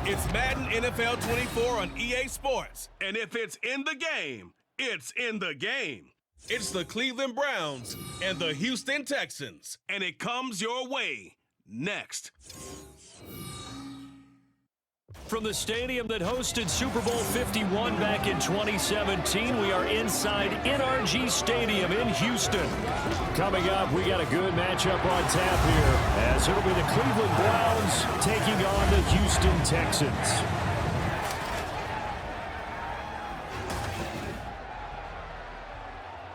It's Madden NFL 24 on EA Sports. And if it's in the game, it's in the game. It's the Cleveland Browns and the Houston Texans. And it comes your way next. From the stadium that hosted Super Bowl 51 back in 2017, we are inside NRG Stadium in Houston. Coming up, we got a good matchup on tap here, as it'll be the Cleveland Browns taking on the Houston Texans.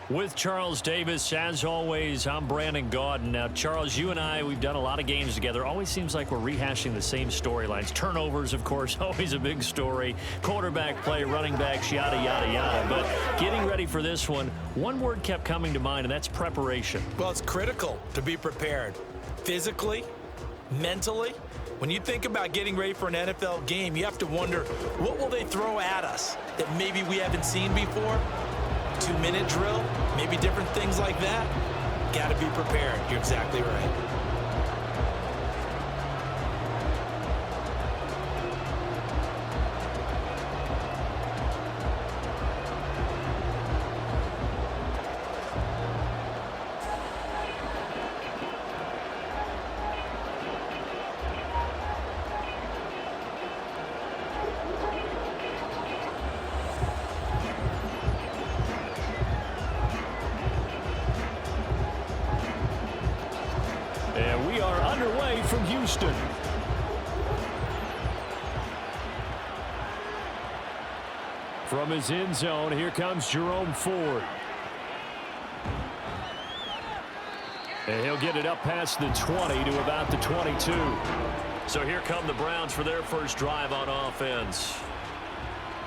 With Charles Davis, as always, I'm Brandon Gaudin. Now, Charles, you and I, we've done a lot of games together. Always seems like we're rehashing the same storylines. Turnovers, of course, always a big story. Quarterback play, running backs, yada, yada, yada. But getting ready for this one word kept coming to mind, and that's preparation. Well, it's critical to be prepared. Physically, mentally. When you think about getting ready for an NFL game, you have to wonder, what will they throw at us that maybe we haven't seen before? 2-minute drill, maybe different things like that. Got to be prepared. You're exactly right. And we are underway from Houston. From his end zone, here comes Jerome Ford. And he'll get it up past the 20 to about the 22. So here come the Browns for their first drive on offense.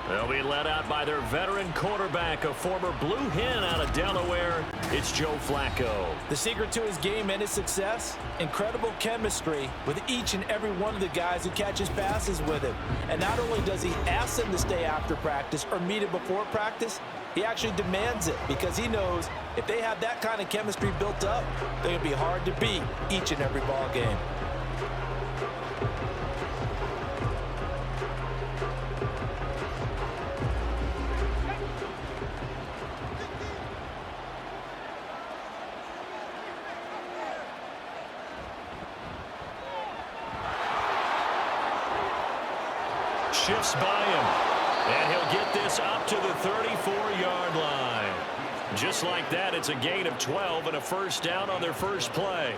They'll be led out by their veteran quarterback, a former Blue Hen out of Delaware. It's Joe Flacco. The secret to his game and his success, incredible chemistry with each and every one of the guys who catches passes with him. And not only does he ask them to stay after practice or meet him before practice, he actually demands it because he knows if they have that kind of chemistry built up, they're going to be hard to beat each and every ball game. Shifts by him, and he'll get this up to the 34-yard line. Just like that, it's a gain of 12 and a first down on their first play.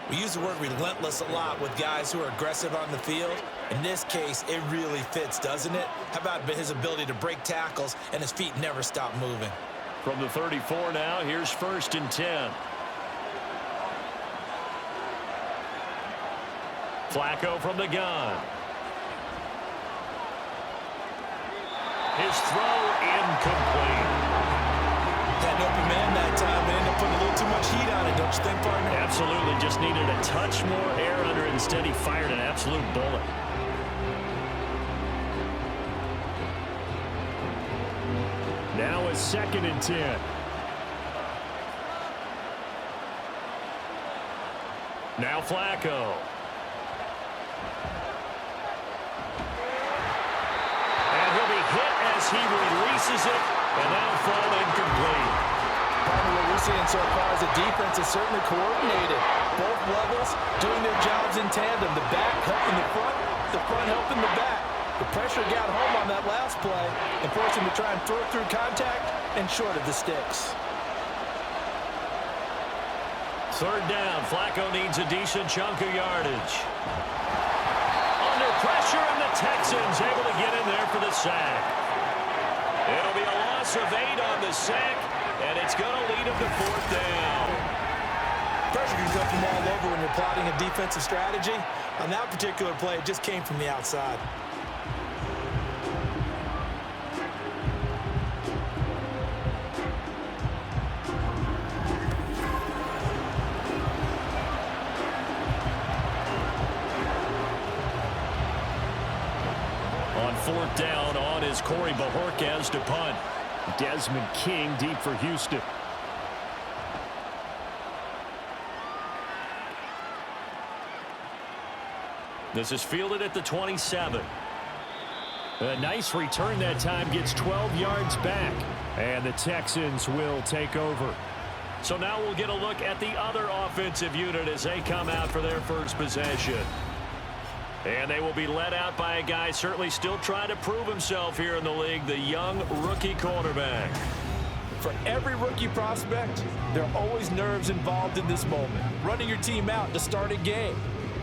We use the word relentless a lot with guys who are aggressive on the field. In this case, it really fits, doesn't it? How about his ability to break tackles and his feet never stop moving? From the 34 now, here's 1st and 10. Flacco from the gun. His throw incomplete. Had an open man that time, but ended up putting a little too much heat on it, don't you think, partner? Absolutely. Just needed a touch more air under it. Instead, he fired an absolute bullet. Now a 2nd and 10. Now Flacco. He releases it, and that'll fall incomplete. Partner, what we're seeing so far is the defense is certainly coordinated. Both levels doing their jobs in tandem. The back helping the front helping the back. The pressure got home on that last play and forced him to try and throw through contact and short of the sticks. 3rd down. Flacco needs a decent chunk of yardage. Under pressure, and the Texans able to get in there for the sack. It'll be a loss of 8 on the sack, and it's going to lead him to 4th down. Pressure can come from all over when you're plotting a defensive strategy. On that particular play, it just came from the outside. On 4th down, on is Corey Bajorquez to punt. Desmond King deep for Houston. This is fielded at the 27. A nice return that time, gets 12 yards back. And the Texans will take over. So now we'll get a look at the other offensive unit as they come out for their first possession. And they will be led out by a guy certainly still trying to prove himself here in the league, the young rookie quarterback. For every rookie prospect, there are always nerves involved in this moment. Running your team out to start a game.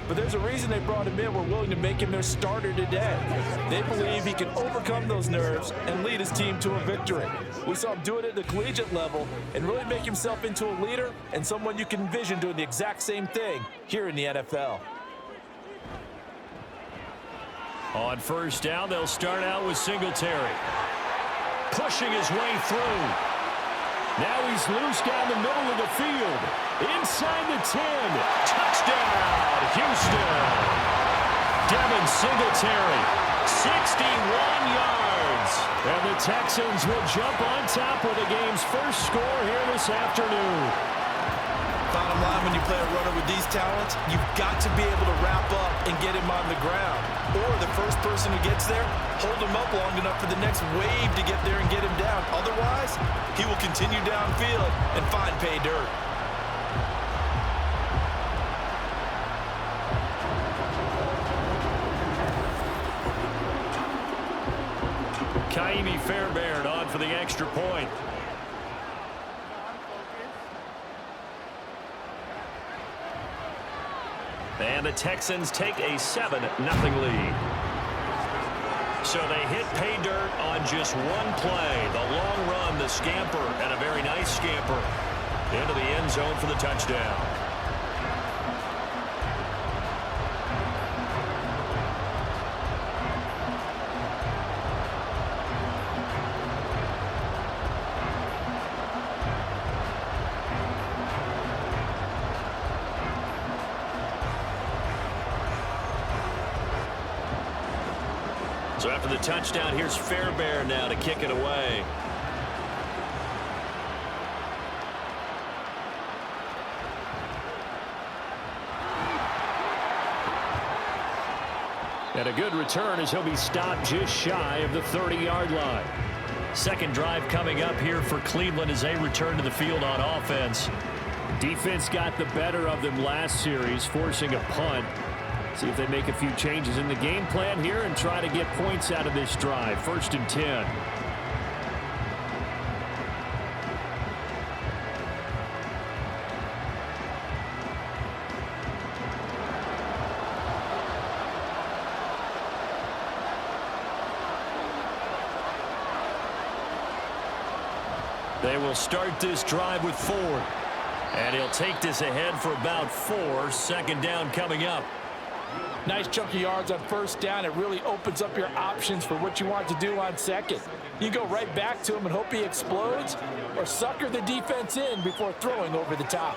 But there's a reason they brought him in. We're willing to make him their starter today. They believe he can overcome those nerves and lead his team to a victory. We saw him do it at the collegiate level and really make himself into a leader and someone you can envision doing the exact same thing here in the NFL. On first down, they'll start out with Singletary. Pushing his way through. Now he's loose down the middle of the field. Inside the 10. Touchdown, Houston. Devin Singletary, 61 yards. And the Texans will jump on top with the game's first score here this afternoon. Bottom line, when you play a runner with these talents, you've got to be able to wrap up and get him on the ground. Or the first person who gets there, hold him up long enough for the next wave to get there and get him down. Otherwise, he will continue downfield and find pay dirt. Kaimi Fairbairn on for the extra point. And the Texans take a 7-0 lead. So they hit pay dirt on just one play. The long run, the scamper, and a very nice scamper into the end zone for the touchdown. So after the touchdown, here's Fairbairn now to kick it away. And a good return as he'll be stopped just shy of the 30-yard line. Second drive coming up here for Cleveland as they return to the field on offense. Defense got the better of them last series, forcing a punt. See if they make a few changes in the game plan here and try to get points out of this drive. 1st and 10. They will start this drive with Ford. And he'll take this ahead for about 4. Second down coming up. Nice chunk of yards on first down. It really opens up your options for what you want to do on second. You go right back to him and hope he explodes, or sucker the defense in before throwing over the top.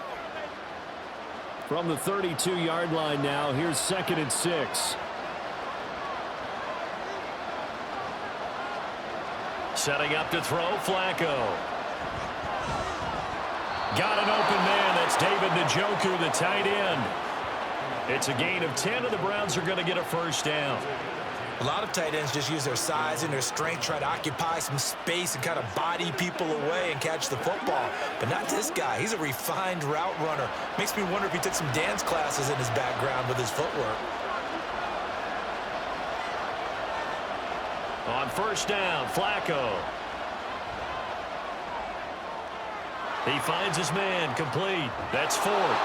From the 32-yard line now, here's 2nd and 6. Setting up to throw, Flacco. Got an open man. That's David Njoku, the tight end. It's a gain of 10, and the Browns are going to get a first down. A lot of tight ends just use their size and their strength, try to occupy some space and kind of body people away and catch the football. But not this guy. He's a refined route runner. Makes me wonder if he took some dance classes in his background with his footwork. On first down, Flacco. He finds his man, complete. That's Ford.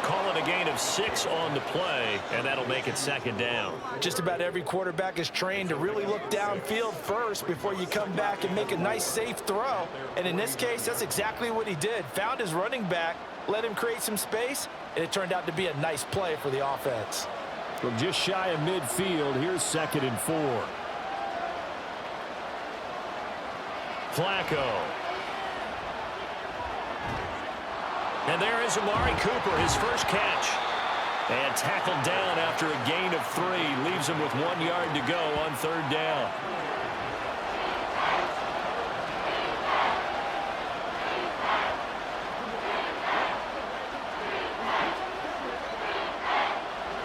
Call it a gain of 6 on the play, and that'll make it 2nd down. Just about every quarterback is trained to really look downfield first before you come back and make a nice, safe throw. And in this case, that's exactly what he did. Found his running back, let him create some space, and it turned out to be a nice play for the offense. From just shy of midfield, here's 2nd and 4. Flacco. And there is Amari Cooper, his first catch. And tackled down after a gain of 3. Leaves him with 1 yard to go on 3rd down.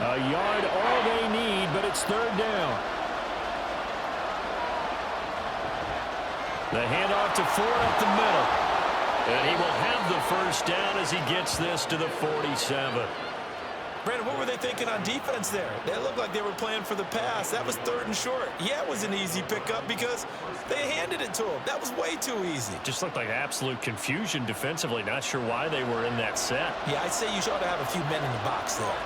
A yard all they need, but it's 3rd down. The handoff to Ford up the middle. And he will have the first down as he gets this to the 47. Brandon, what were they thinking on defense there? They looked like they were playing for the pass. That was 3rd and short. Yeah, it was an easy pickup because they handed it to him. That was way too easy. Just looked like absolute confusion defensively. Not sure why they were in that set. Yeah, I'd say you ought to have a few men in the box there.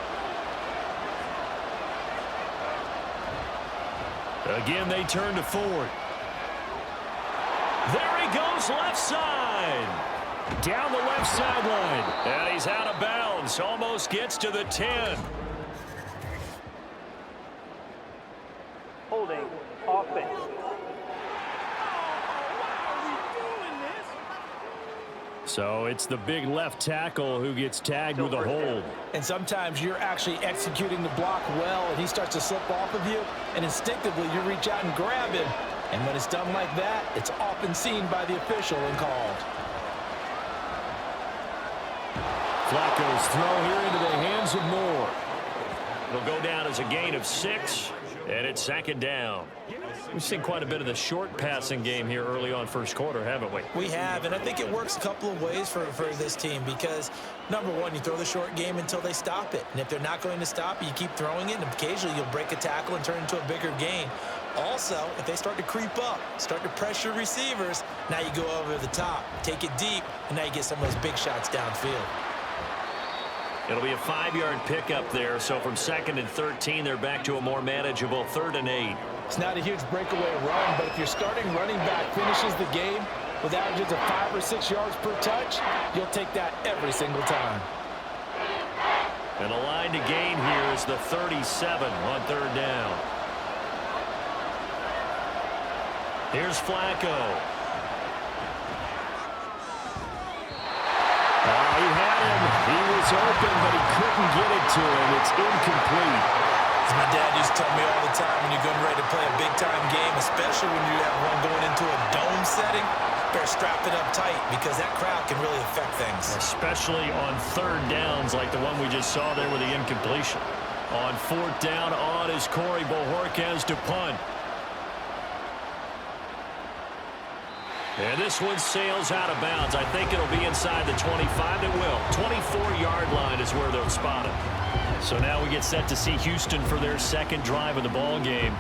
Again, they turn to Ford. There he goes, left side. Down the left sideline. And he's out of bounds. Almost gets to the 10. Holding offense. So it's the big left tackle who gets tagged with a hold. And sometimes you're actually executing the block well, and he starts to slip off of you, and instinctively you reach out and grab him. And when it's done like that, it's often seen by the official and called. Flacco's throw here into the hands of Moore. It'll go down as a gain of 6, and it's 2nd down. We've seen quite a bit of the short passing game here early on first quarter, haven't we? We have, and I think it works a couple of ways for this team because, number one, you throw the short game until they stop it. And if they're not going to stop it, you keep throwing it, and occasionally you'll break a tackle and turn it into a bigger gain. Also, if they start to creep up, start to pressure receivers, now you go over the top, take it deep, and now you get some of those big shots downfield. It'll be a 5-yard pickup there, so from 2nd and 13, they're back to a more manageable 3rd and 8. It's not a huge breakaway run, but if your starting running back finishes the game with averages of 5 or 6 yards per touch, you'll take that every single time. And the line to gain here is the 37 on 3rd down. Here's Flacco. He had him. He was open, but he couldn't get it to him. It's incomplete. As my dad used to tell me all the time, when you're getting ready to play a big-time game, especially when you have one going into a dome setting, better strap it up tight because that crowd can really affect things. Especially on 3rd downs like the one we just saw there with the incompletion. On 4th down, on is Corey Bojorquez to punt. And this one sails out of bounds. I think it'll be inside the 25. It will. 24-yard line is where they'll spot it. So now we get set to see Houston for their 2nd drive of the ball game.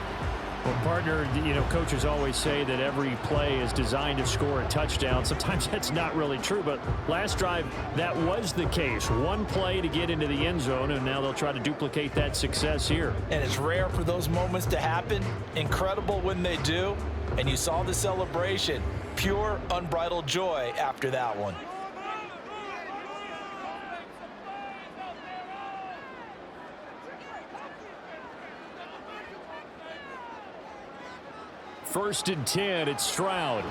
Well, partner, you know, coaches always say that every play is designed to score a touchdown. Sometimes that's not really true, but last drive, that was the case. One play to get into the end zone, and now they'll try to duplicate that success here. And it's rare for those moments to happen. Incredible when they do. And you saw the celebration. Pure, unbridled joy after that one. First and 10, it's Stroud.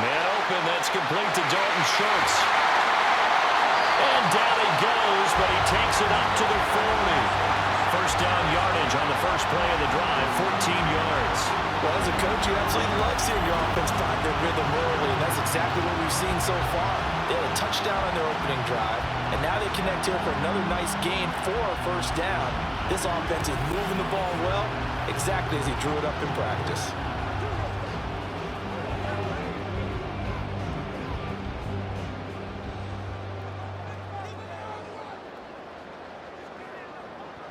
Man open, that's complete to Dalton Schultz. And down he goes, but he takes it up to the 40. First down yardage on the first play of the drive, 14 yards. Well, as a coach, you absolutely love seeing your offense find their rhythm early, and that's exactly what we've seen so far. They had a touchdown on their opening drive, and now they connect here for another nice gain for a first down. This offense is moving the ball well, exactly as he drew it up in practice.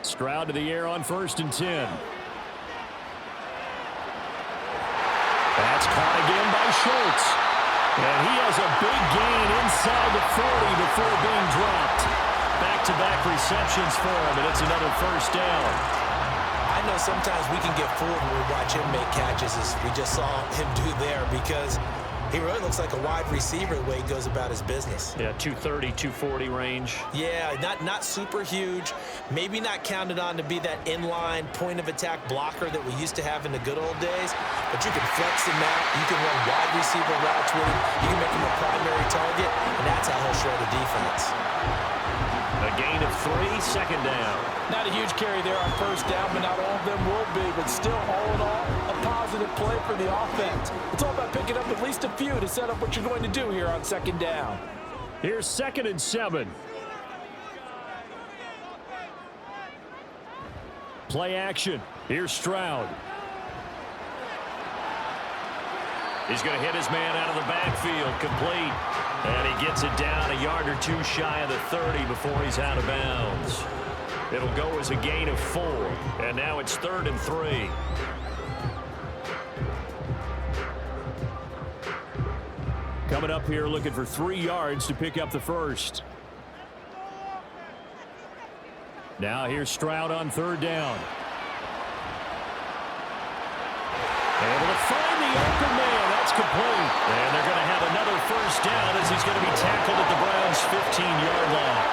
Stroud to the air on 1st and 10. That's caught again by Schultz. And he has a big gain inside the 40 before being dropped. Back-to-back receptions for him, and it's another first down. I know sometimes we can get fooled when we watch him make catches, as we just saw him do there, because he really looks like a wide receiver the way he goes about his business. Yeah, 230, 240 range. Yeah, not super huge. Maybe not counted on to be that inline point-of-attack blocker that we used to have in the good old days. But you can flex him out. You can run wide receiver routes with him. You can make him a primary target, and that's how he'll shred a defense. A gain of 3, 2nd down. Not a huge carry there on first down, but not all of them will be. But still, all in all, a positive play for the offense. It's all about picking up at least a few to set up what you're going to do here on 2nd down. Here's 2nd and 7. Play action. Here's Stroud. He's going to hit his man out of the backfield, complete. And he gets it down a yard or two shy of the 30 before he's out of bounds. It'll go as a gain of 4. And now it's 3rd and 3. Coming up here looking for 3 yards to pick up the first. Now here's Stroud on 3rd down. Able to find the open man. That's complete. And they're going to have another first down as he's going to be tackled at the Browns' 15-yard line.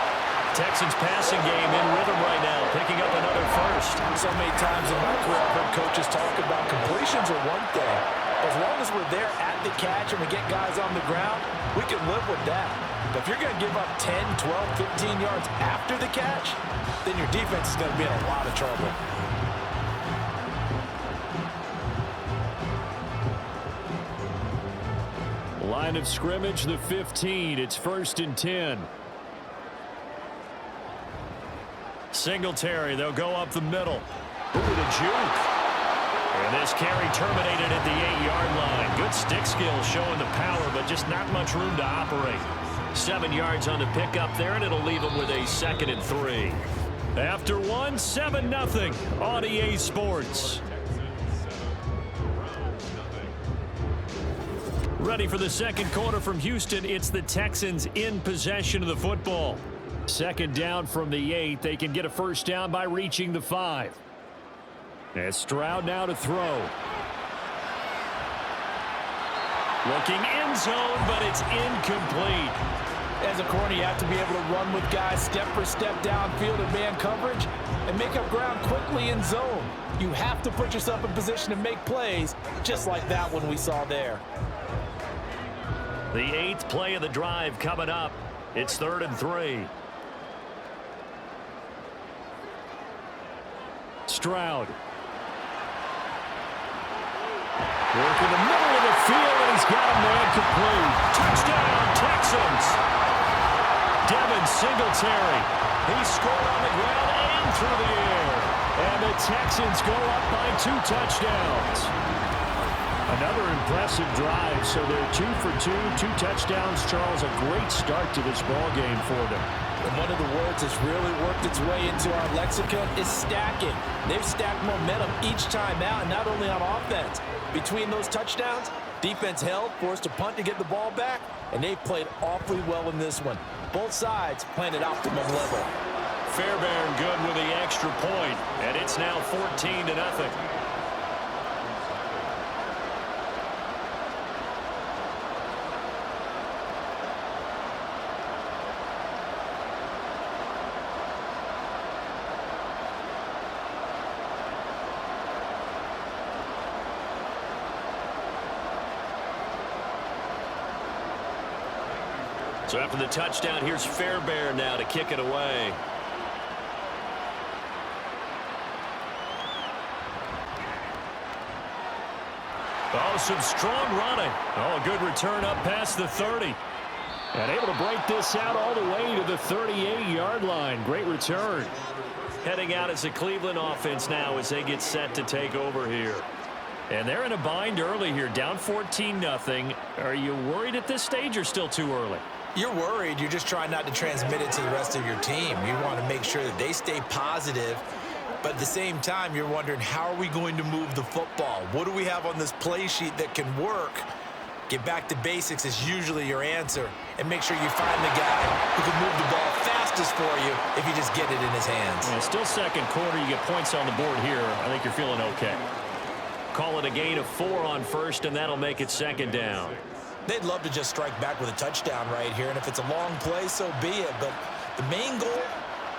Texans passing game in rhythm right now, picking up another first. So many times in my career, I've heard coaches talk about completions are one thing. As long as we're there at the catch and we get guys on the ground, we can live with that. But if you're going to give up 10, 12, 15 yards after the catch, then your defense is going to be in a lot of trouble. Line of scrimmage, the 15. It's 1st and 10. Singletary, they'll go up the middle. Ooh, the juke. And this carry terminated at the 8-yard line. Good stick skill showing the power, but just not much room to operate. 7 yards on the pickup there, and it'll leave them with a 2nd and 3. After 1, 7-0 on EA Sports. Ready for the second quarter from Houston. It's the Texans in possession of the football. 2nd down from the 8. They can get a first down by reaching the 5. As Stroud now to throw. Looking end zone, but it's incomplete. As a corner, you have to be able to run with guys step for step downfield in man coverage and make up ground quickly in zone. You have to put yourself in position to make plays, just like that one we saw there. The 8th play of the drive coming up. It's 3rd and 3. Stroud. Work in the middle of the field, and he's got a man complete. Touchdown, Texans. Devin Singletary. He scored on the ground and through the air. And the Texans go up by 2 touchdowns. Another impressive drive, so they're 2 for 2, 2 touchdowns. Charles, a great start to this ball game for them. And one of the words that's really worked its way into our lexicon is stacking. They've stacked momentum each time out, and not only on offense. Between those touchdowns, defense held, forced a punt to get the ball back, and they've played awfully well in this one. Both sides playing at optimum level. Fairbairn good with the extra point, and it's now 14-0. So after the touchdown, here's Fairbairn now to kick it away. Oh, some strong running. Oh, a good return up past the 30. And able to break this out all the way to the 38-yard line. Great return. Heading out as the Cleveland offense now as they get set to take over here. And they're in a bind early here, down 14-0. Are you worried at this stage or still too early? You're worried. You're just trying not to transmit it to the rest of your team. You want to make sure that they stay positive. But at the same time, you're wondering, how are we going to move the football? What do we have on this play sheet that can work? Get back to basics is usually your answer. And make sure you find the guy who can move the ball fastest for you if you just get it in his hands. Yeah, still second quarter. You get points on the board here. I think you're feeling okay. Call it a gain of 4 on first, and that'll make it 2nd down. They'd love to just strike back with a touchdown right here, and if it's a long play, so be it. But the main goal,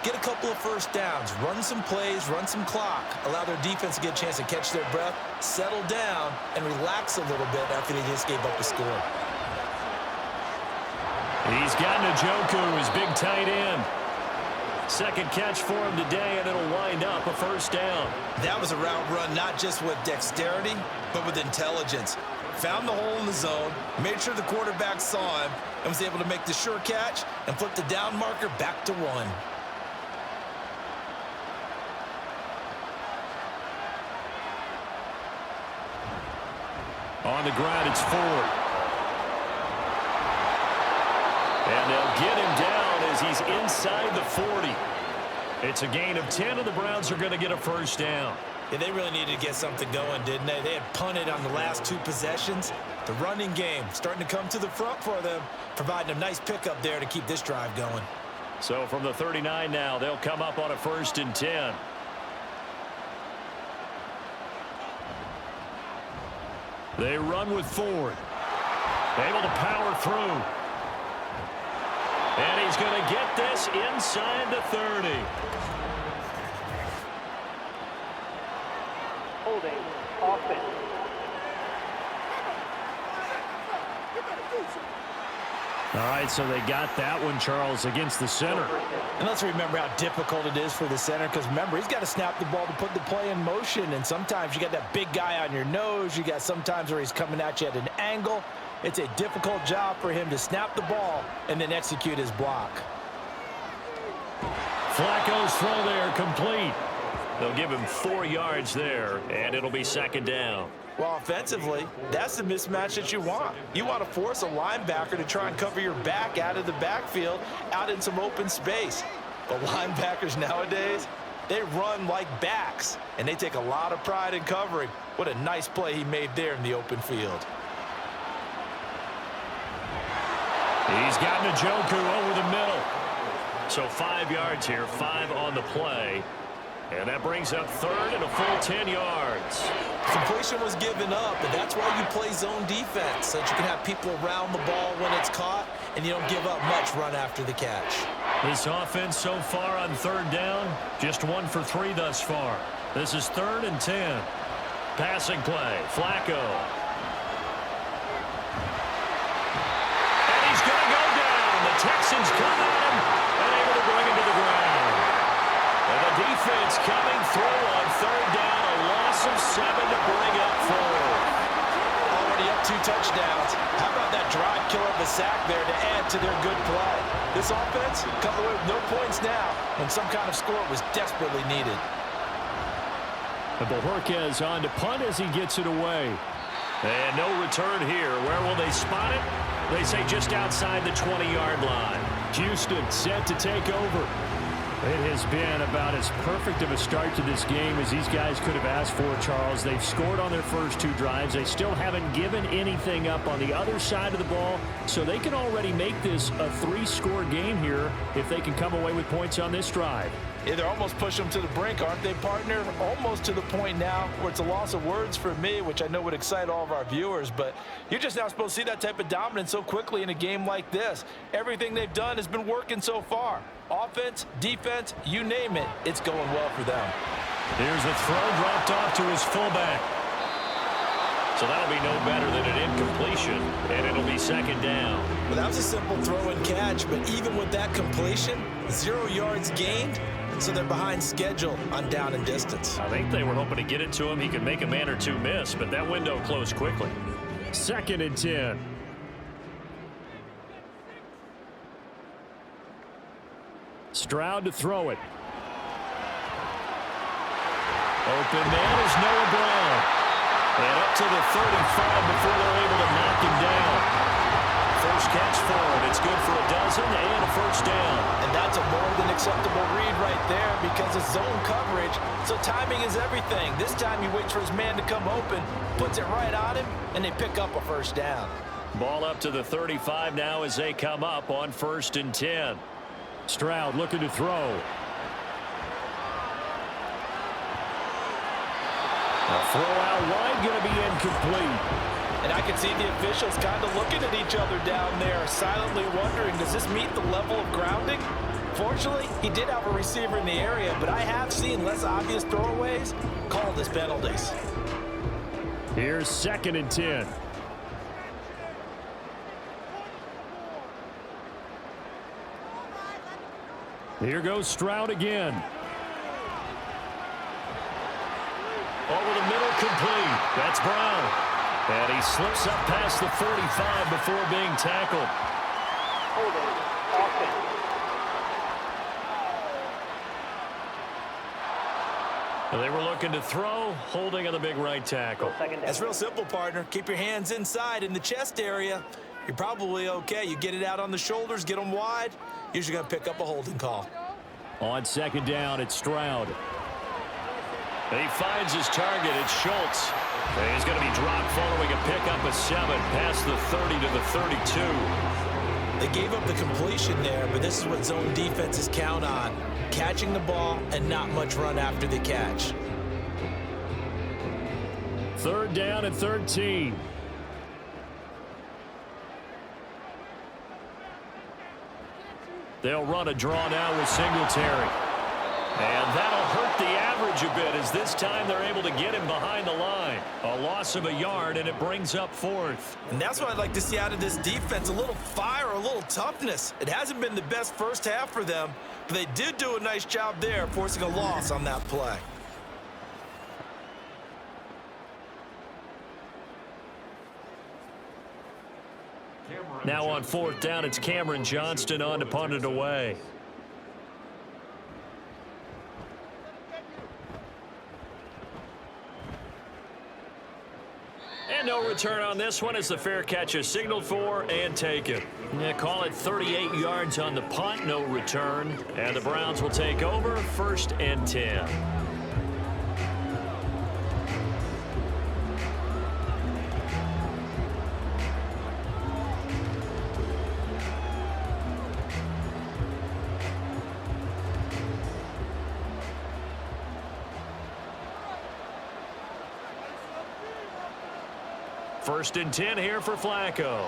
get a couple of first downs, run some plays, run some clock, allow their defense to get a chance to catch their breath, settle down, and relax a little bit after they just gave up a score. He's got Njoku, his big tight end. Second catch for him today, and it'll wind up a first down. That was a route run not just with dexterity, but with intelligence. Found the hole in the zone, made sure the quarterback saw him, and was able to make the sure catch and flip the down marker back to 1. On the ground, it's Ford. And they'll get him down as he's inside the 40. It's a gain of 10, and the Browns are going to get a first down. Yeah, they really needed to get something going, didn't they? They had punted on the last 2 possessions. The running game starting to come to the front for them, providing a nice pickup there to keep this drive going. So from the 39 now, they'll come up on a 1st and 10. They run with Ford. Able to power through. And he's going to get this inside the 30. Holding offense. All right, so they got that one, Charles, against the center. And let's remember how difficult it is for the center, because remember, he's got to snap the ball to put the play in motion, and sometimes you got that big guy on your nose. You got sometimes where he's coming at you at an angle. It's a difficult job for him to snap the ball and then execute his block. Flacco's throw there complete. They'll give him 4 yards there, and it'll be 2nd down. Well, offensively, that's the mismatch that you want. You want to force a linebacker to try and cover your back out of the backfield, out in some open space. But linebackers nowadays, they run like backs, and they take a lot of pride in covering. What a nice play he made there in the open field. He's got Njoku over the middle. So 5 yards here, 5 on the play. And that brings up 3rd and a full 10 yards. Completion was given up, and that's why you play zone defense, so that you can have people around the ball when it's caught, and you don't give up much run after the catch. This offense so far on 3rd down, just 1 for 3 thus far. This is 3rd and 10. Passing play, Flacco. And he's going to go down. The Texans come at him and able to bring him to the ground. And the defense coming through on 3rd down, a loss of 7 to bring up 4. Already up 2 touchdowns. How about that drive killer of a sack there to add to their good play? This offense coming away with no points now when some kind of score was desperately needed. And Bojorquez on to punt as he gets it away. And no return here. Where will they spot it? They say just outside the 20-yard line. Houston set to take over. It has been about as perfect of a start to this game as these guys could have asked for, Charles. They've scored on their first 2 drives. They still haven't given anything up on the other side of the ball, so they can already make this a 3-score game here if they can come away with points on this drive. Yeah, they're almost pushing them to the brink, aren't they, partner? Almost to the point now where it's a loss of words for me, which I know would excite all of our viewers, but you're just not supposed to see that type of dominance so quickly in a game like this. Everything they've done has been working so far. Offense, defense, you name it, it's going well for them. Here's a throw dropped off to his fullback. So that'll be no better than an incompletion, and it'll be 2nd down. Well, that was a simple throw and catch, but even with that completion, 0 yards gained, so they're behind schedule on down and distance. I think they were hoping to get it to him. He could make a man or 2 miss, but that window closed quickly. 2nd and 10. Stroud to throw it. Open man is Noah Brown. And up to the 35 before they're able to knock him down. First catch for him. It's good for a dozen and a 1st down. And that's a more than acceptable read right there because it's zone coverage, so timing is everything. This time he waits for his man to come open, puts it right on him, and they pick up a 1st down. Ball up to the 35 now as they come up on 1st and 10. Stroud looking to throw. A throw out wide, going to be incomplete. And I can see the officials kind of looking at each other down there, silently wondering, does this meet the level of grounding? Fortunately, he did have a receiver in the area, but I have seen less obvious throwaways called as penalties. Here's 2nd and 10. Here goes Stroud again. Over the middle, complete. That's Brown. And he slips up past the 45 before being tackled. Holding offense. They were looking to throw, holding on the big right tackle. That's real simple, partner. Keep your hands inside in the chest area. You're probably okay. You get it out on the shoulders, get them wide. Usually going to pick up a holding call. On second down, it's Stroud. He finds his target. It's Schultz. And he's going to be dropped following a pickup of 7 past the 30 to the 32. They gave up the completion there, but this is what zone defenses count on. Catching the ball and not much run after the catch. Third down and 13. They'll run a draw now with Singletary. And that'll hurt the average a bit as this time they're able to get him behind the line. A loss of a yard, and it brings up 4th. And that's what I'd like to see out of this defense, a little fire, a little toughness. It hasn't been the best first half for them, but they did do a nice job there, forcing a loss on that play. Now on 4th down, it's Cameron Johnston on to punt it away. And no return on this one as the fair catch is signaled for and taken. Yeah, call it 38 yards on the punt, no return. And the Browns will take over, 1st and 10. First and 10 here for Flacco.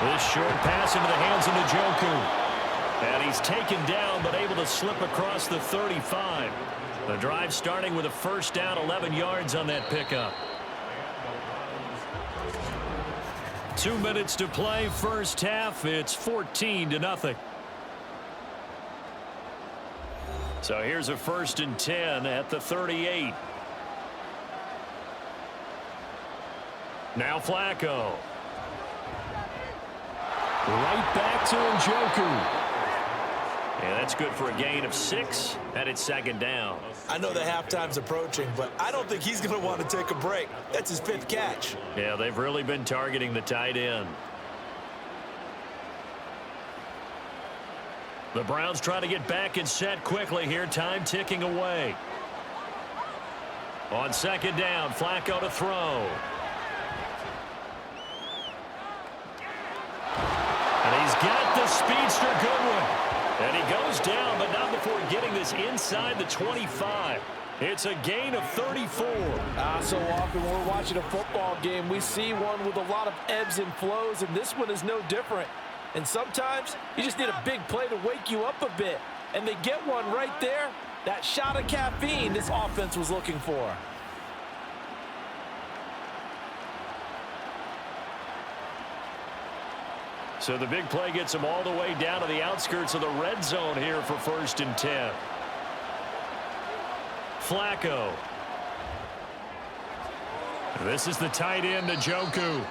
This short pass into the hands of Njoku. And he's taken down but able to slip across the 35. The drive starting with a first down, 11 yards on that pickup. 2 minutes to play, first half. It's 14-0. So here's a 1st and 10 at the 38. Now Flacco. Right back to Njoku. And that's good for a gain of 6, and it's 2nd down. I know the halftime's approaching, but I don't think he's going to want to take a break. That's his 5th catch. Yeah, they've really been targeting the tight end. The Browns try to get back and set quickly here. Time ticking away. On 2nd down, Flacco to throw. And he's got the speedster Goodwin. And he goes down, but not before getting this inside the 25. It's a gain of 34. So often when we're watching a football game, we see one with a lot of ebbs and flows, and this one is no different. And sometimes you just need a big play to wake you up a bit. And they get one right there. That shot of caffeine this offense was looking for. So the big play gets him all the way down to the outskirts of the red zone here for 1st and 10. Flacco. This is the tight end, Njoku.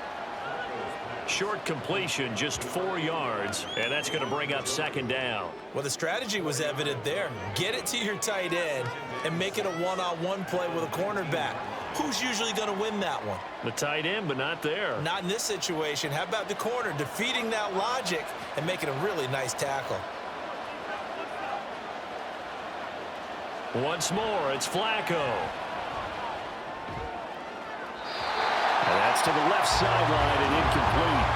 Short completion, just 4 yards, and that's going to bring up 2nd down. Well, the strategy was evident there. Get it to your tight end and make it a one-on-one play with a cornerback. Who's usually going to win that one? The tight end, but not there. Not in this situation. How about the corner defeating that logic and making a really nice tackle? Once more, it's Flacco. And that's to the left sideline and incomplete.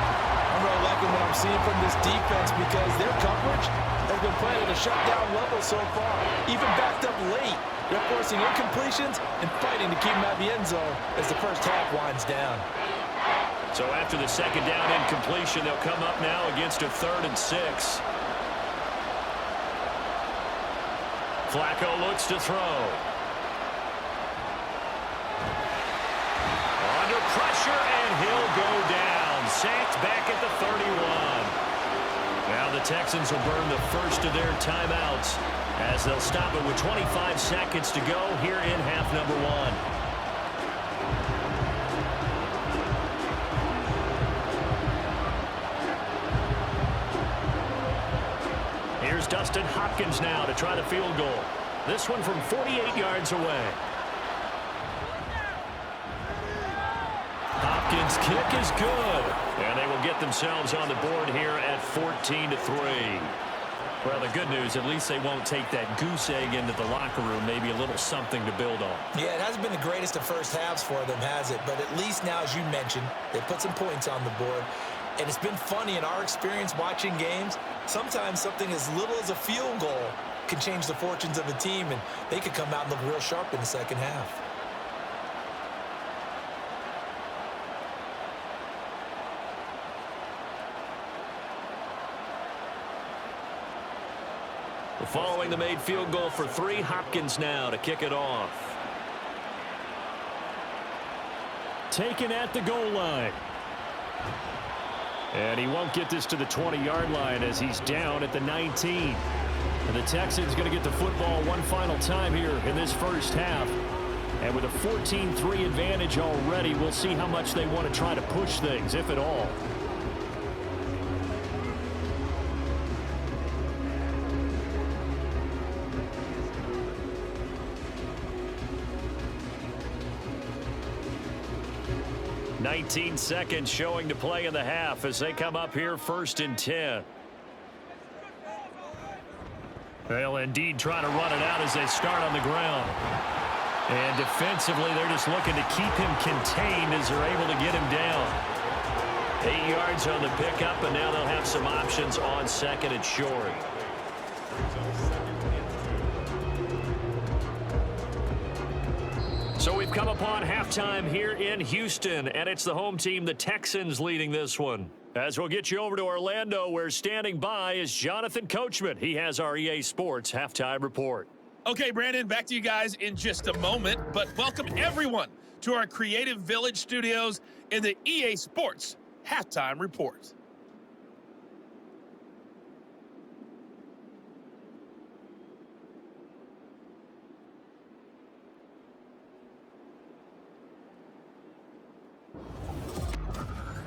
I'm really liking what I'm seeing from this defense because their coverage has been playing at a shutdown level so far. Even backed up late, they're forcing incompletions and fighting to keep them out of the end zone as the first half winds down. So after the 2nd down incompletion, they'll come up now against a 3rd and 6. Flacco looks to throw. Under pressure, and he'll go down. Sacked back at the 31. Now the Texans will burn the first of their timeouts as they'll stop it with 25 seconds to go here in half number 1. Here's Dustin Hopkins now to try the field goal. This one from 48 yards away. Hopkins' kick is good. And they will get themselves on the board here at 14-3. Well, the good news, at least they won't take that goose egg into the locker room. Maybe a little something to build on. Yeah, it hasn't been the greatest of first halves for them, has it? But at least now, as you mentioned, they put some points on the board. And it's been funny in our experience watching games. Sometimes something as little as a field goal can change the fortunes of a team, and they could come out and look real sharp in the second half. Following the made field goal for 3, Hopkins now to kick it off. Taken at the goal line. And he won't get this to the 20-yard line as he's down at the 19. And the Texans going to get the football one final time here in this first half. And with a 14-3 advantage already, we'll see how much they want to try to push things, if at all. $19 seconds showing to play in the half as they come up here 1st and 10. They'll indeed try to run it out as they start on the ground. And defensively, they're just looking to keep him contained as they're able to get him down. 8 yards on the pickup, and now they'll have some options on 2nd and short. So we've come upon halftime here in Houston, and it's the home team, the Texans, leading this one. As we'll get you over to Orlando, where standing by is Jonathan Coachman. He has our EA Sports halftime report. Okay, Brandon, back to you guys in just a moment, but welcome everyone to our Creative Village studios in the EA Sports halftime report.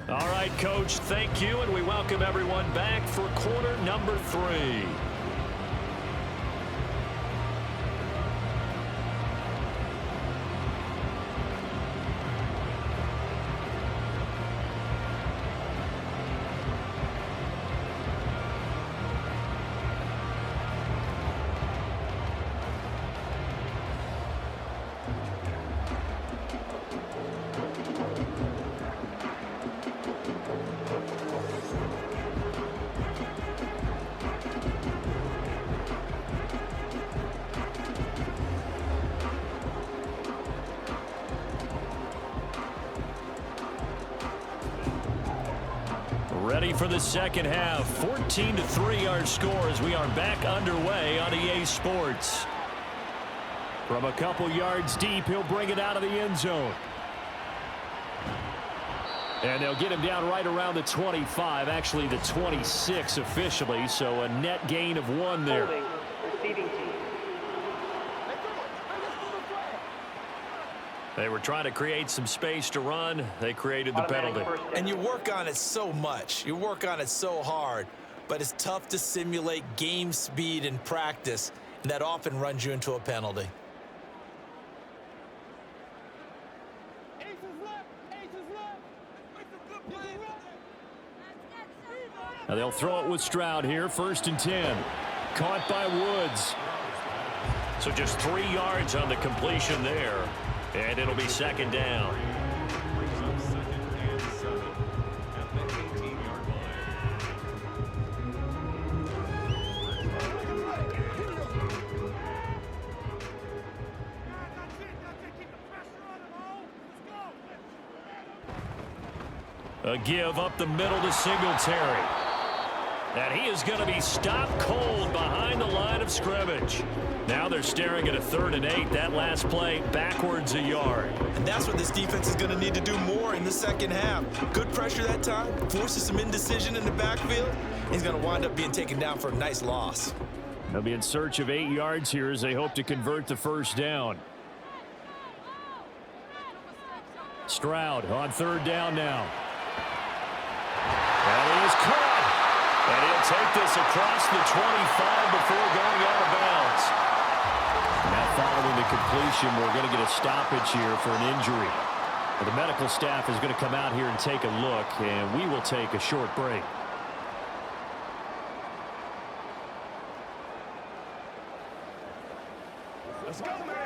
All right, Coach, thank you, and we welcome everyone back for quarter number 3. Ready for the second half. 14-3 our score as we are back underway on EA Sports. From a couple yards deep, he'll bring it out of the end zone. And they'll get him down right around the 25, actually the 26 officially, so a net gain of 1 there. Holding, receiving team. They were trying to create some space to run. They created the penalty. And you work on it so much. You work on it so hard. But it's tough to simulate game speed in practice. And that often runs you into a penalty. Now they'll throw it with Stroud here. 1st and 10. Caught by Woods. So just 3 yards on the completion there. And it'll be 2nd down. A give up the middle to Singletary. And he is going to be stopped cold behind the line of scrimmage. Now they're staring at a 3rd and 8. That last play backwards a yard. And that's what this defense is going to need to do more in the second half. Good pressure that time. Forces some indecision in the backfield. He's going to wind up being taken down for a nice loss. They'll be in search of 8 yards here as they hope to convert the 1st down. Stroud on 3rd down now. And he is caught. And he'll take this across the 25 before going out of bounds. incompletion. We're going to get a stoppage here for an injury. The medical staff is going to come out here and take a look, and we will take a short break. Let's go, man.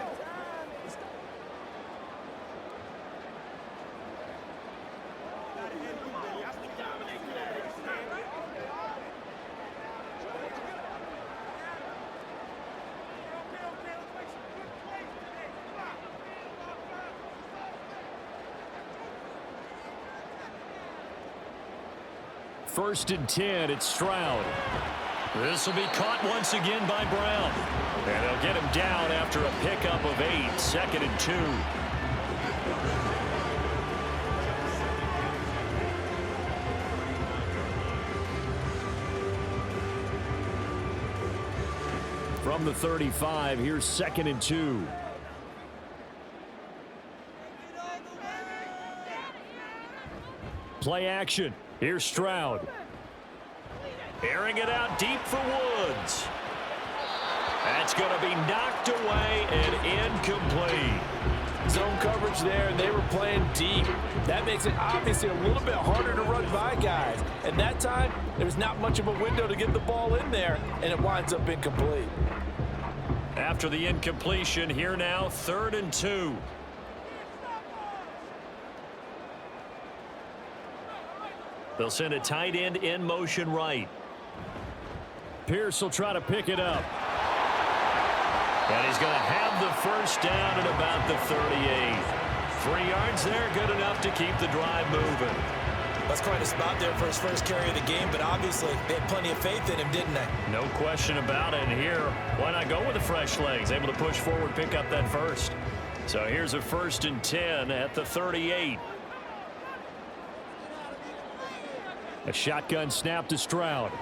First and 10, it's Stroud. This will be caught once again by Brown. And they'll get him down after a pickup of 8, 2nd and 2. From the 35, here's 2nd and 2. Play action. Here's Stroud. Airing it out deep for Woods. That's going to be knocked away and incomplete. Zone coverage there, and they were playing deep. That makes it obviously a little bit harder to run by guys. And that time, there's not much of a window to get the ball in there, and it winds up incomplete. After the incompletion, here now, 3rd and 2. They'll send a tight end in motion right. Pierce will try to pick it up. And he's going to have the first down at about the 38. 3 yards there, good enough to keep the drive moving. That's quite a spot there for his first carry of the game, but obviously they had plenty of faith in him, didn't they? No question about it. And here, why not go with the fresh legs? Able to push forward, pick up that first. So here's a 1st and 10 at the 38. A shotgun snap to Stroud.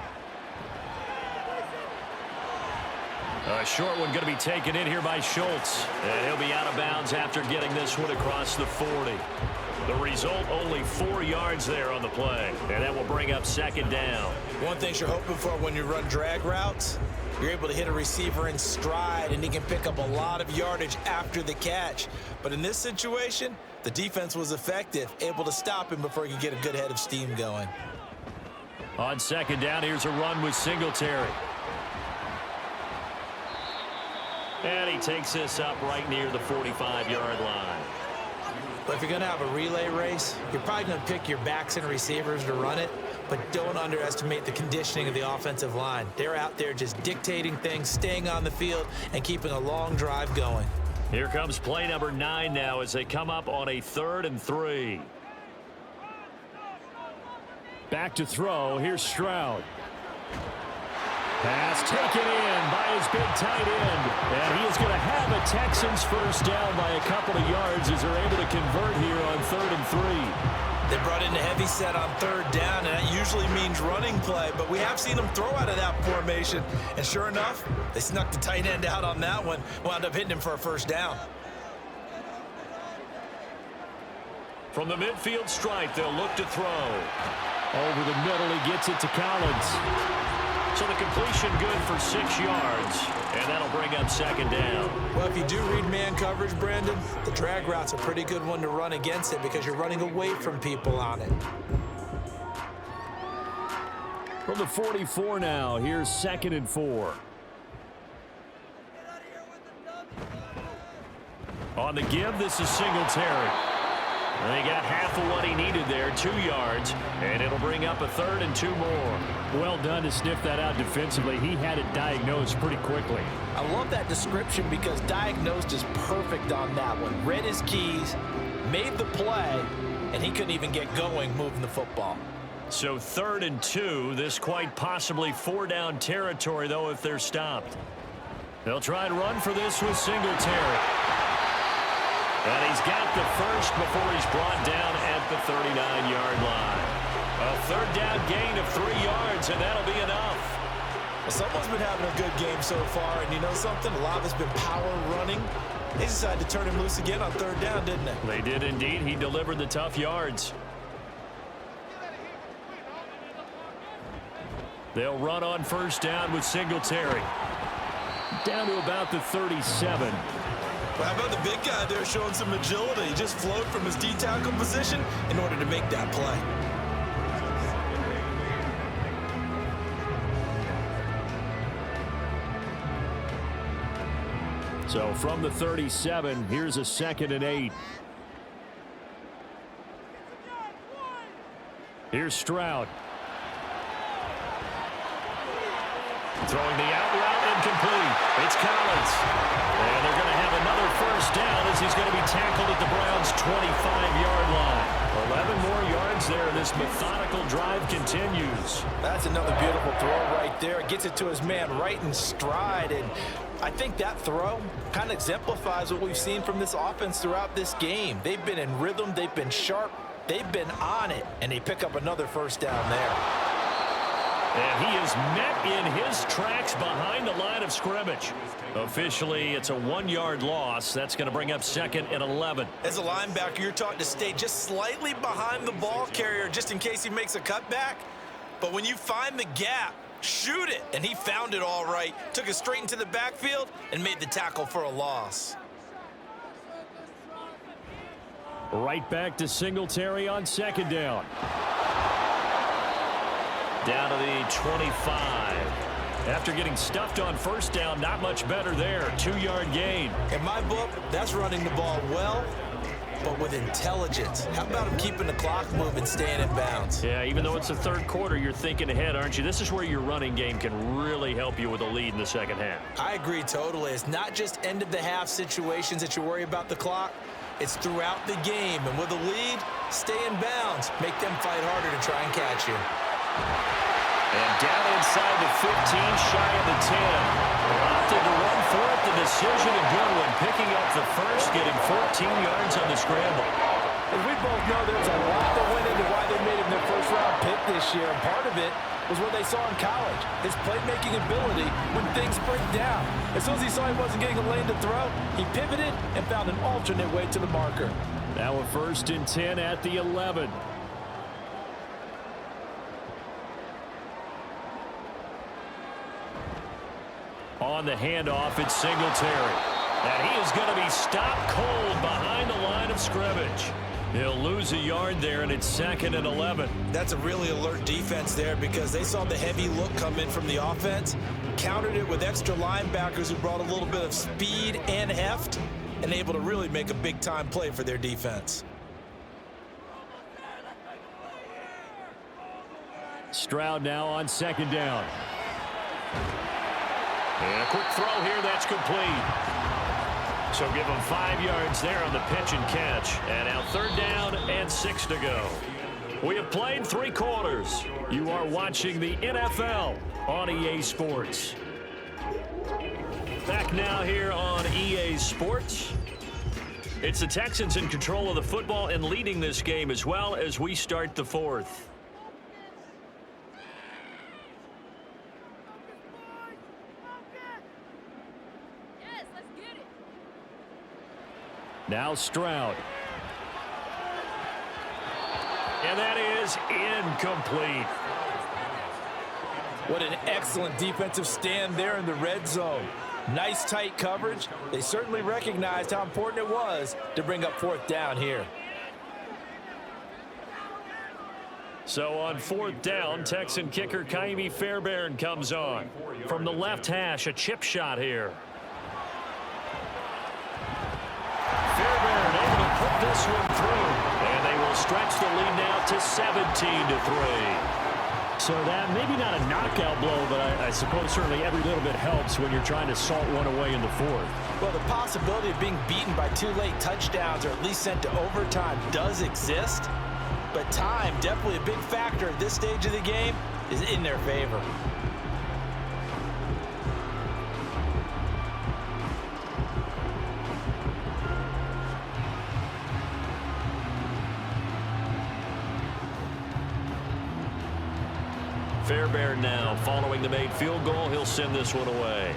A short one going to be taken in here by Schultz. And he'll be out of bounds after getting this one across the 40. The result, only 4 yards there on the play. And that will bring up 2nd down. One thing you're hoping for when you run drag routes, you're able to hit a receiver in stride, and he can pick up a lot of yardage after the catch. But in this situation, the defense was effective, able to stop him before he could get a good head of steam going. On 2nd down, here's a run with Singletary. And he takes this up right near the 45-yard line. But if you're going to have a relay race, you're probably going to pick your backs and receivers to run it, but don't underestimate the conditioning of the offensive line. They're out there just dictating things, staying on the field, and keeping a long drive going. Here comes play number 9 now as they come up on a 3rd and 3. Back to throw. Here's Stroud. Pass taken in by his big tight end. And he is going to have a Texans first down by a couple of yards as they're able to convert here on 3rd and 3. They brought in the heavy set on 3rd down, and that usually means running play. But we have seen them throw out of that formation. And sure enough, they snuck the tight end out on that one. Wound up hitting him for a first down. From the midfield stripe, they'll look to throw. Over the middle, he gets it to Collins. So the completion good for 6 yards, and that'll bring up 2nd down. Well, if you do read man coverage, Brandon, the drag route's a pretty good one to run against it because you're running away from people on it. From the 44 now, here's 2nd and 4. On the give, this is Singletary. And he got half of what he needed there, 2 yards, and it'll bring up a 3rd and 2 more. Well done to sniff that out defensively. He had it diagnosed pretty quickly. I love that description because diagnosed is perfect on that one. Read his keys, made the play, and he couldn't even get going moving the football. So 3rd and 2, this quite possibly 4-down territory, though, if they're stopped. They'll try and run for this with Singletary. And he's got the first before he's brought down at the 39-yard line. A 3rd down gain of 3 yards, and that'll be enough. Well, someone's been having a good game so far, and you know something? A lot of it's been power running. They decided to turn him loose again on 3rd down, didn't they? They did indeed. He delivered the tough yards. They'll run on 1st down with Singletary. Down to about the 37. Well, how about the big guy there showing some agility? He just flowed from his D-tackle position in order to make that play. So from the 37, here's a 2nd and 8. Here's Stroud. Throwing the out route, incomplete. It's Collins. And they're going to have another first down as he's going to be tackled at the Browns' 25-yard line. 11 more yards there. This methodical drive continues. That's another beautiful throw right there. Gets it to his man right in stride. And I think that throw kind of exemplifies what we've seen from this offense throughout this game. They've been in rhythm. They've been sharp. They've been on it. And they pick up another first down there. And he is met in his tracks behind the line of scrimmage. Officially, it's a 1-yard loss. That's going to bring up 2nd and 11. As a linebacker, you're taught to stay just slightly behind the ball carrier just in case he makes a cutback. But when you find the gap, shoot it. And he found it all right. Took it straight into the backfield and made the tackle for a loss. Right back to Singletary on 2nd down. Down to the 25. After getting stuffed on first down, not much better there. 2-yard gain. In my book, that's running the ball well, but with intelligence. How about him keeping the clock moving, staying in bounds? Yeah, even though it's the 3rd quarter, you're thinking ahead, aren't you? This is where your running game can really help you with a lead in the 2nd half. I agree totally. It's not just end-of-the-half situations that you worry about the clock. It's throughout the game. And with a lead, stay in bounds. Make them fight harder to try and catch you. And down inside the 15, shy of the 10. Opted to run for it. The decision a good one. Picking up the first, getting 14 yards on the scramble. As we both know, there's a lot that went into why they made him their first-round pick this year. And part of it was what they saw in college. His playmaking ability when things break down. As soon as he saw he wasn't getting a lane to throw, he pivoted and found an alternate way to the marker. Now a 1st and 10 at the 11. On the handoff, it's Singletary. And he is going to be stopped cold behind the line of scrimmage. He'll lose a yard there, and it's 2nd and 11. That's a really alert defense there because they saw the heavy look come in from the offense, countered it with extra linebackers who brought a little bit of speed and heft, and able to really make a big-time play for their defense. Stroud now on 2nd down. And a quick throw here, that's complete. So give them 5 yards there on the pitch and catch. And now 3rd down and 6 to go. We have played 3 quarters. You are watching the NFL on EA Sports. Back now here on EA Sports. It's the Texans in control of the football and leading this game as well as we start the 4th. Now Stroud. And that is incomplete. What an excellent defensive stand there in the red zone. Nice tight coverage. They certainly recognized how important it was to bring up 4th down here. So on 4th down, Texan kicker Kaimi Fairbairn comes on. From the left hash, a chip shot here. Fairbairn able to put this one through. And they will stretch the lead now to 17-3. So that maybe not a knockout blow, but I suppose certainly every little bit helps when you're trying to salt one away in the 4th. Well, the possibility of being beaten by 2 late touchdowns or at least sent to overtime does exist. But time, definitely a big factor at this stage of the game, is in their favor. Fairbairn now following the made field goal. He'll send this one away.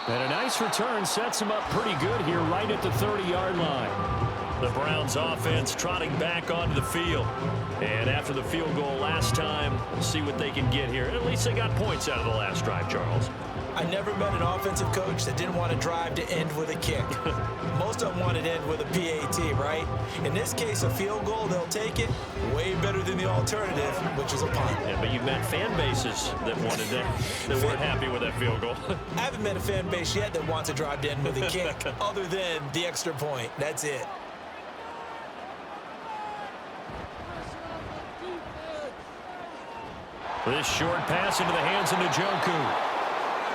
And a nice return sets him up pretty good here right at the 30-yard line. The Browns offense trotting back onto the field. And after the field goal last time, we'll see what they can get here. At least they got points out of the last drive, Charles. I never met an offensive coach that didn't want to drive to end with a kick. Most of them wanted to end with a PAT, right? In this case, a field goal, they'll take it. Way better than the alternative, which is a punt. Yeah, but you've met fan bases that wanted that weren't happy with that field goal. I haven't met a fan base yet that wants to drive to end with a kick other than the extra point. That's it. This short pass into the hands of Njoku.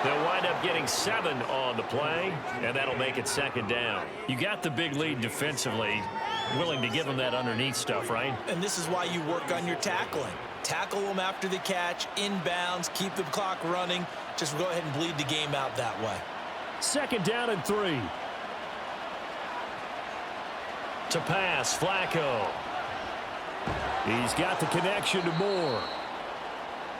They'll wind up getting 7 on the play, and that'll make it 2nd down. You got the big lead defensively, willing to give them that underneath stuff, right? And this is why you work on your tackling. Tackle them after the catch, inbounds, keep the clock running. Just go ahead and bleed the game out that way. 2nd down and 3. To pass, Flacco. He's got the connection to Moore.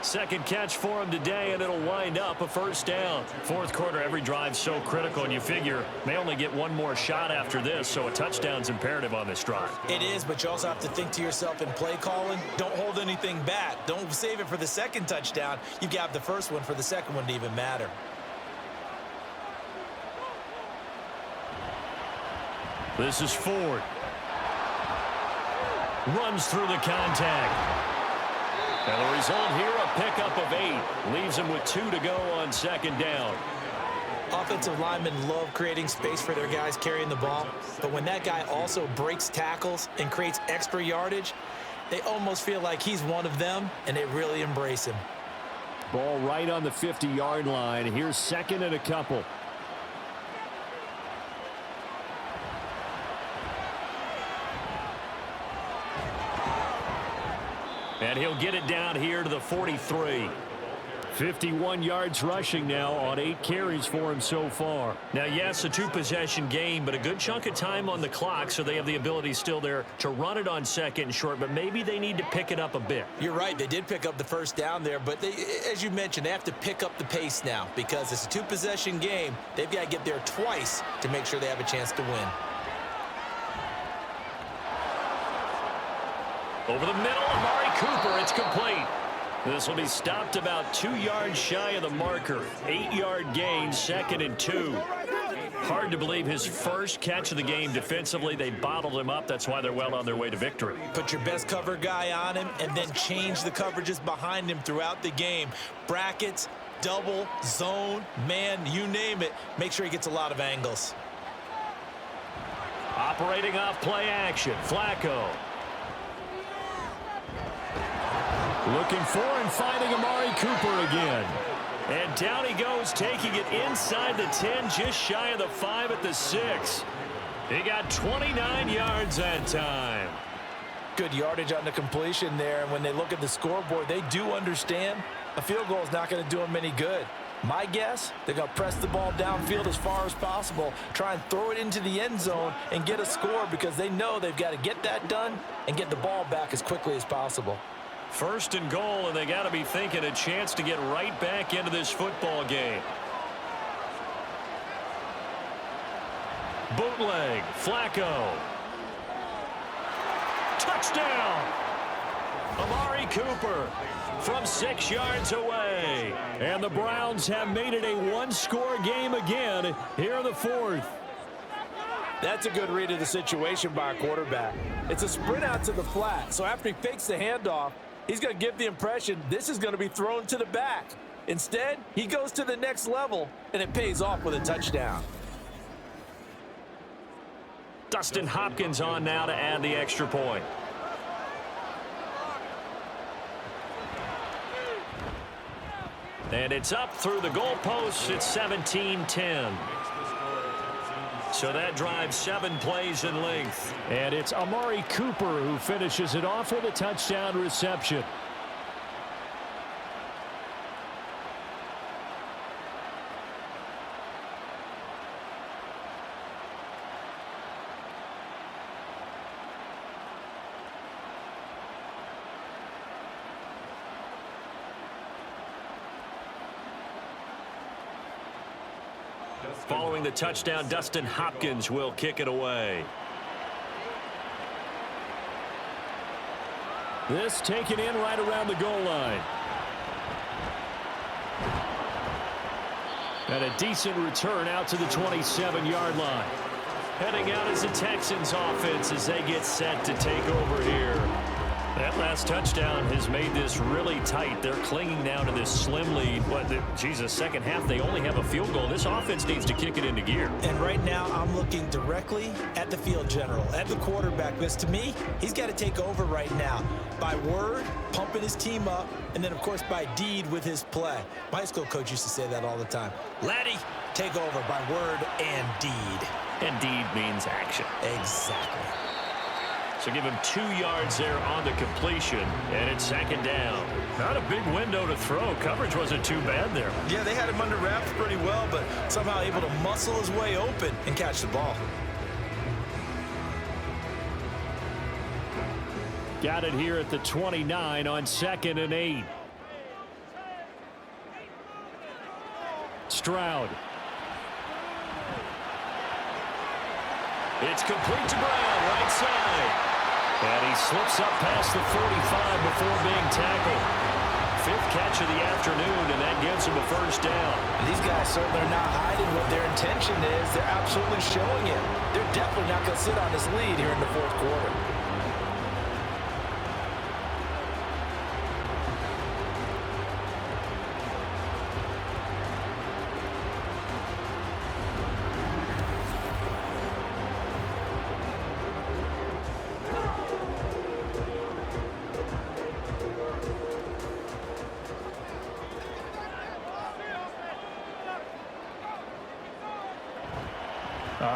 Second catch for him today, and it'll wind up a 1st down. Fourth quarter, every drive's so critical, and you figure may only get one more shot after this, so a touchdown's imperative on this drive. It is, but you also have to think to yourself in play calling, don't hold anything back. Don't save it for the second touchdown. You got the first one for the second one to even matter. This is Ford. Runs through the contact. And the result here, a pickup of 8. Leaves him with 2 to go on 2nd down. Offensive linemen love creating space for their guys carrying the ball, but when that guy also breaks tackles and creates extra yardage, they almost feel like he's one of them, and they really embrace him. Ball right on the 50-yard line. Here's 2nd and a couple. And he'll get it down here to the 43. 51 yards rushing now on 8 carries for him so far. Now, yes, a 2-possession game, but a good chunk of time on the clock, so they have the ability still there to run it on 2nd and short, but maybe they need to pick it up a bit. You're right. They did pick up the 1st down there, but they, as you mentioned, they have to pick up the pace now because it's a 2-possession game. They've got to get there twice to make sure they have a chance to win. Over the middle, Amari Cooper, it's complete. This will be stopped about 2 yards shy of the marker. 8-yard gain, 2nd and 2. Hard to believe his first catch of the game defensively. They bottled him up. That's why they're well on their way to victory. Put your best cover guy on him and then change the coverages behind him throughout the game. Brackets, double, zone, man, you name it. Make sure he gets a lot of angles. Operating off play action, Flacco. Looking for and finding Amari Cooper again. And down he goes, taking it inside the 10, just shy of the 5 at the 6. He got 29 yards that time. Good yardage on the completion there. And when they look at the scoreboard, they do understand a field goal is not going to do them any good. My guess, they're going to press the ball downfield as far as possible, try and throw it into the end zone and get a score because they know they've got to get that done and get the ball back as quickly as possible. 1st and goal, and they got to be thinking a chance to get right back into this football game. Bootleg, Flacco. Touchdown! Amari Cooper from 6 yards away. And the Browns have made it a 1-score game again here in the 4th. That's a good read of the situation by a quarterback. It's a sprint out to the flat, so after he fakes the handoff, he's going to give the impression this is going to be thrown to the back. Instead, he goes to the next level, and it pays off with a touchdown. Dustin Hopkins on now to add the extra point. And it's up through the goalposts. It's 17-10. So that drives 7 plays in length. And it's Amari Cooper who finishes it off with a touchdown reception. Following the touchdown, Dustin Hopkins will kick it away. This taken in right around the goal line. And a decent return out to the 27-yard line. Heading out is the Texans offense as they get set to take over here. That last touchdown has made this really tight. They're clinging now to this slim lead. But, Jesus, second half, they only have a field goal. This offense needs to kick it into gear. And right now, I'm looking directly at the field general, at the quarterback. Because to me, he's got to take over right now. By word, pumping his team up, and then, of course, by deed with his play. My high school coach used to say that all the time. Laddie, take over by word and deed. And deed means action. Exactly. So give him 2 yards there on the completion, and it's second down. Not a big window to throw. Coverage wasn't too bad there. Yeah, they had him under wraps pretty well, but somehow able to muscle his way open and catch the ball. Got it here at the 29 on 2nd and 8. Stroud. It's complete to Brown, right side. And he slips up past the 45 before being tackled. 5th catch of the afternoon, and that gives him a first down. And these guys certainly are not hiding what their intention is. They're absolutely showing it. They're definitely not going to sit on this lead here in the 4th quarter.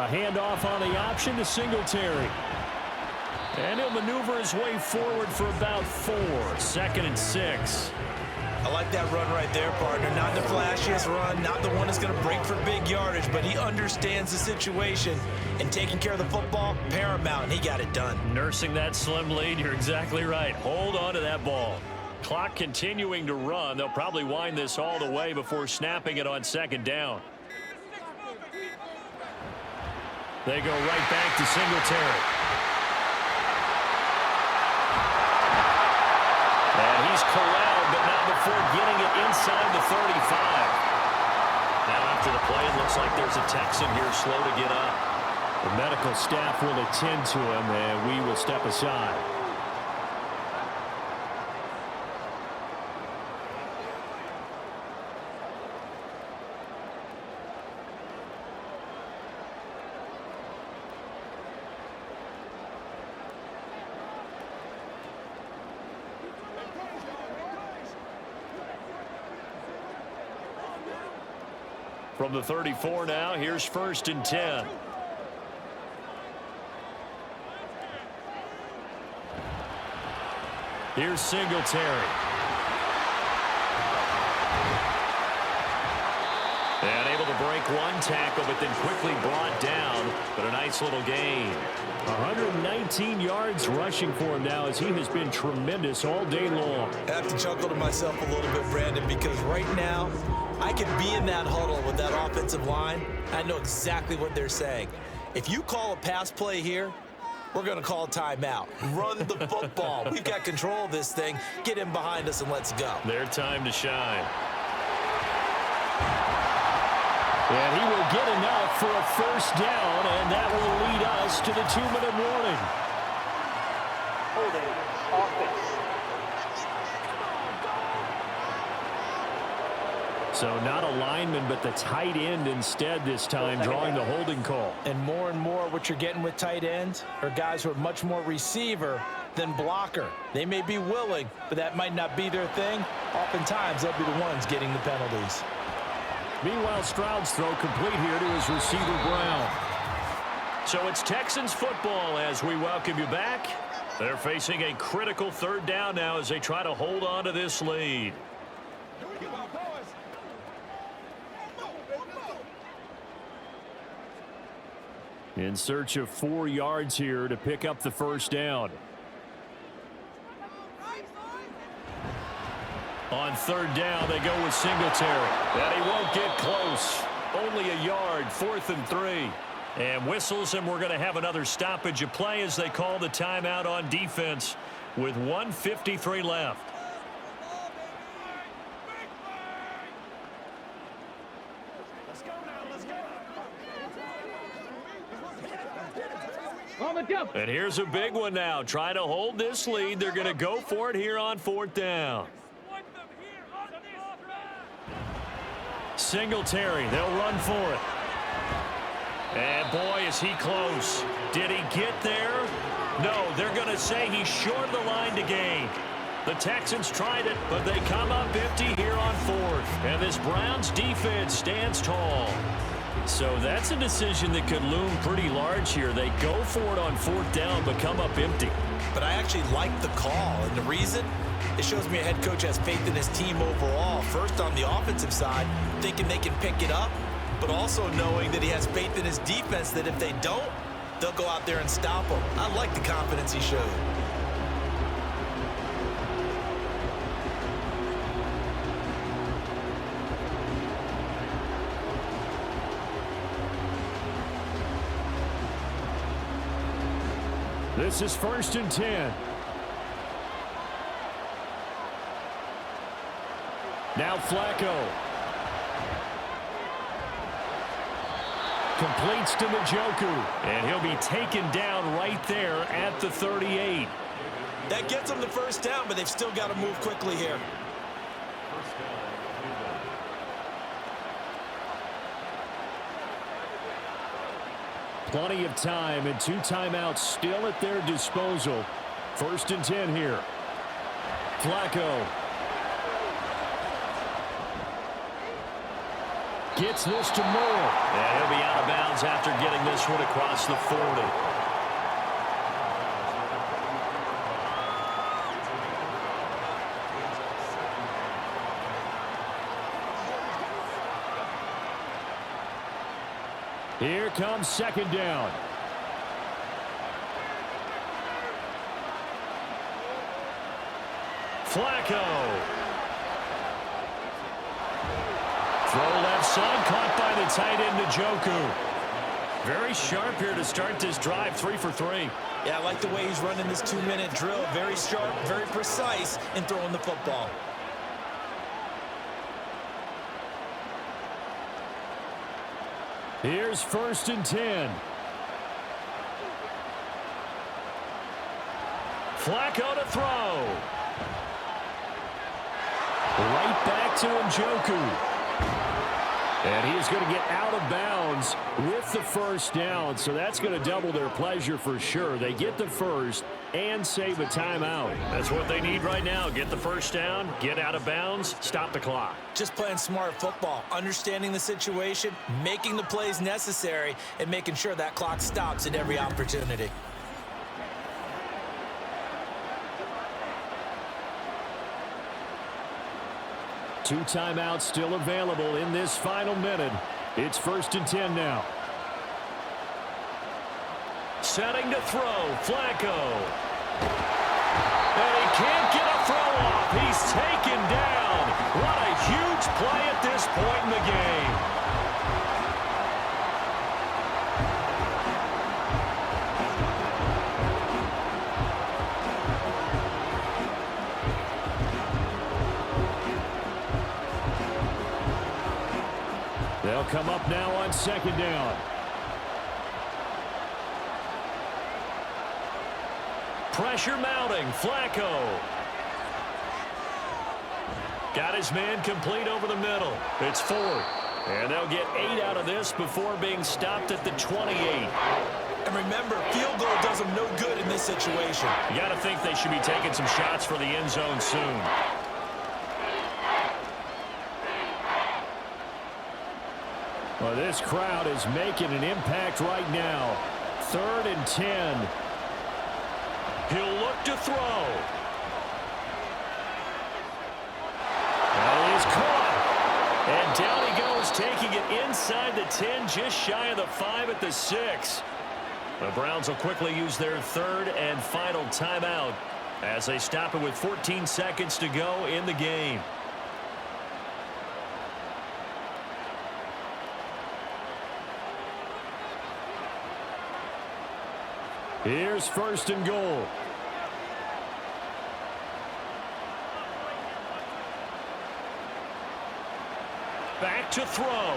Handoff on the option to Singletary. And he'll maneuver his way forward for about 4. 2nd and 6. I like that run right there, partner. Not the flashiest run, not the one that's going to break for big yardage, but he understands the situation, and taking care of the football, paramount, and he got it done. Nursing that slim lead, you're exactly right. Hold on to that ball. Clock continuing to run. They'll probably wind this all the way before snapping it on 2nd down. They go right back to Singletary. And he's corralled, but not before getting it inside the 35. Now after the play, it looks like there's a Texan here slow to get up. The medical staff will attend to him, and we will step aside. From the 34 now, here's 1st and 10. Here's Singletary. And able to break one tackle, but then quickly brought down. But a nice little gain. 119 yards rushing for him now, as he has been tremendous all day long. I have to chuckle to myself a little bit, Brandon, because right now I could be in that huddle with that offensive line. I know exactly what they're saying. If you call a pass play here, we're going to call a timeout. Run the football. We've got control of this thing. Get in behind us and let's go. Their time to shine. And he will get enough for a first down, and that will lead us to the 2-minute warning. Holding offense. So not a lineman, but the tight end instead this time, drawing the holding call. And more what you're getting with tight ends are guys who are much more receiver than blocker. They may be willing, but that might not be their thing. Oftentimes, they'll be the ones getting the penalties. Meanwhile, Stroud's throw complete here to his receiver, Brown. So it's Texans football as we welcome you back. They're facing a critical 3rd down now as they try to hold on to this lead. In search of 4 yards here to pick up the first down. On 3rd down, they go with Singletary. And he won't get close. Only a yard, 4th and 3. And whistles, and we're going to have another stoppage of play as they call the timeout on defense. with 1:53 left. And here's a big one now. Trying to hold this lead. They're going to go for it here on 4th down. Singletary, they'll run for it. And boy, is he close. Did he get there? No, they're going to say he's short of the line to gain. The Texans tried it, but they come up empty here on 4th. And this Browns defense stands tall. So that's a decision that could loom pretty large here. They go for it on 4th down, but come up empty. But I actually like the call, and the reason? It shows me a head coach has faith in his team overall. First, on the offensive side, thinking they can pick it up, but also knowing that he has faith in his defense that if they don't, they'll go out there and stop them. I like the confidence he showed. This is 1st and 10. Now Flacco. Completes to Njoku. And he'll be taken down right there at the 38. That gets them the first down, but they've still got to move quickly here. Plenty of time and 2 timeouts still at their disposal. 1st and 10 here. Flacco. Gets this to Moore. And he'll be out of bounds after getting this one across the 40. Here comes 2nd down. Flacco. Throw left side, caught by the tight end Njoku. Very sharp here to start this drive, 3 for 3. Yeah, I like the way he's running this 2-minute drill. Very sharp, very precise in throwing the football. Here's 1st and 10. Flacco to throw. Right back to Njoku. And he is going to get out of bounds with the first down, so that's going to double their pleasure for sure. They get the first and save a timeout. That's what they need right now. Get the first down, get out of bounds, stop the clock. Just playing smart football, understanding the situation, making the plays necessary, and making sure that clock stops at every opportunity. Two timeouts still available in this final minute. It's 1st and 10 now. Setting to throw, Flacco. And he can't get a throw off. He's taken down. What a huge play at this point in the game. They'll come up now on 2nd down. Pressure mounting, Flacco. Got his man complete over the middle. It's 4th. And they'll get 8 out of this before being stopped at the 28. And remember, field goal does them no good in this situation. You got to think they should be taking some shots for the end zone soon. Well, this crowd is making an impact right now. 3rd and 10. He'll look to throw. That is caught. And down he goes, taking it inside the 10, just shy of the 5 at the 6. The Browns will quickly use their 3rd and final timeout as they stop it with 14 seconds to go in the game. Here's 1st and goal. back to throw.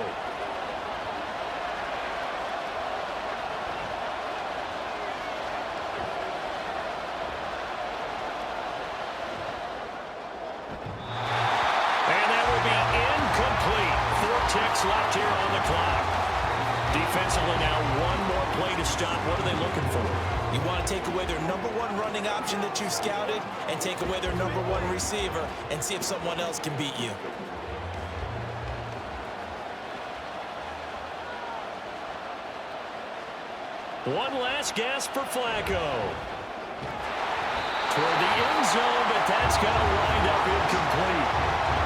Ticks left here on the clock. Defensively now, one more play to stop. What are they looking for? You want to take away their #1 running option that you scouted and take away their #1 receiver and see if someone else can beat you. One last gasp for Flacco. Toward the end zone, but that's going to wind up incomplete.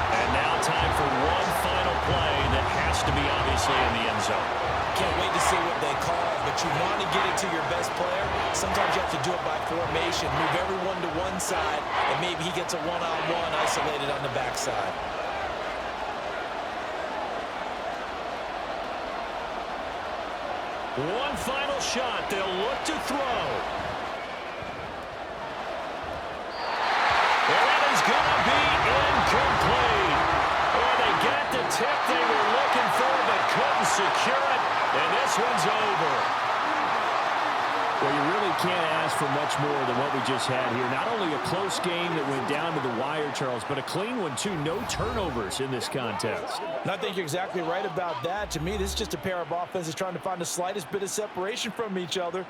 And now time for one final play that has to be obviously in the end zone. Can't wait to see what they call, but you want to get it to your best player. Sometimes you have to do it by formation. Move everyone to one side, and maybe he gets a one-on-one isolated on the backside. One final shot. They'll look to throw. Gonna be incomplete. Oh, they got the tip they were looking for, but couldn't secure it, and this one's over. Well, you really can't ask for much more than what we just had here. Not only a close game that went down to the wire, Charles, but a clean one, too. No turnovers in this contest. And I think you're exactly right about that. To me, this is just a pair of offenses trying to find the slightest bit of separation from each other,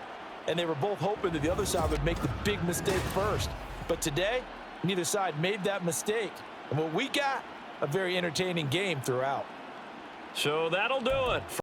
and they were both hoping that the other side would make the big mistake first. But today, neither side made that mistake. And what we got, a very entertaining game throughout. So that'll do it.